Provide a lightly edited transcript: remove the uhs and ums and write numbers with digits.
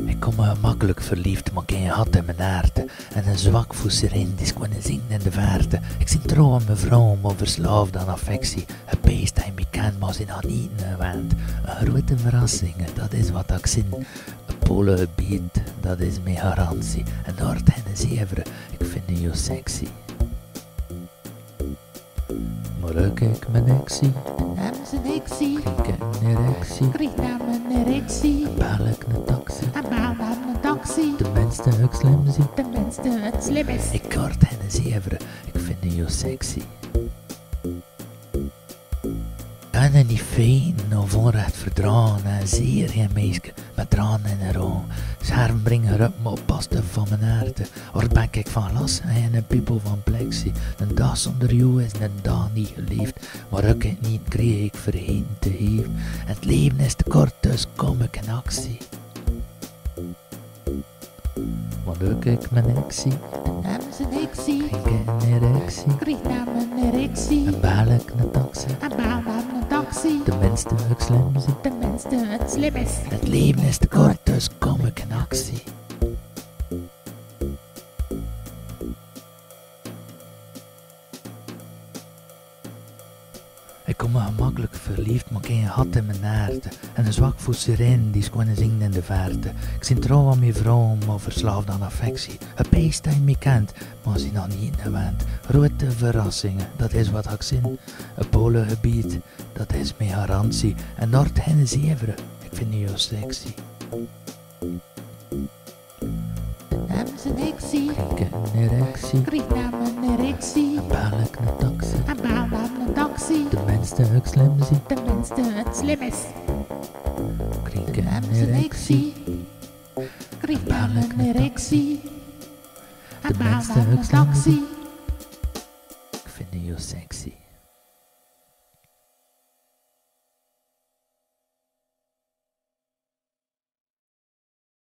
Ik kom me makkelijk verliefd, maar geen had in mijn aarde. En een zwak voor erin, die gewoon zingen in de verte. Ik zie trouw aan mijn vrouw, maar verslaafd aan affectie. Een beest dat me kent, maar ze nog niet gewend. Een grote verrassing, dat is wat ik zie. Een polengebied, dat is mijn garantie. En Noord en Zeveren, ik vind je sexy. Maar ook ik mijn erectie. Hebben ze dictie, Kijk een erectie. krieg naar mijn erectie. Bel ik een taxi. En bel naar mijn taxi, Tenminste, ik slim zie. tenminste het slim is. Ik kort en Zeveren, ik vind je sexy. Kan je niet veen of onrecht verdragen, zeer geen meisje met tranen in haar ogen. Scherm brengen haar op, maar oppassen van mijn aarde. Or ben ik van las en een piepel van plexie. Een dag zonder jou is een dag niet geleefd, maar ik het niet kreeg ik vergeten te geven. Het leven is te kort, dus kom ik in actie. Maar ook ik mijn erectie, Hebben ze dictie, kijk een erectie. krieg naar mijn erectie. En bel ik een taxi, En bel naar mijn taxi, tenminste ik slim zie. tenminste het slim is. Het leven is te kort, dus kom ik in actie. Ik kom me gemakkelijk verliefd, maar geen had in mijn aarde. En een zwak voor sirene, die gewoon zingen in de verte. Ik zie trouw aan mijn vrouw, maar verslaafd aan affectie. Een beest dat je me kent, maar ze nog niet gewend. Grote verrassingen, dat is wat ik zie. Een polengebied, dat is mijn garantie. En Noord en Zeveren, ik vind je sexy. Hebben ze dictie, Kijk een erectie, krieg naar mijn erectie. bel ik een taxi. En bel naar mijn taxi, Tenminste ik slim zie. tenminste het slim is. Kijk een Hebben ze erectie, dictie, krieg naar mijn erectie. En bel naar tenminste mijn ik slim zie. taxi. Ik vind je sexy.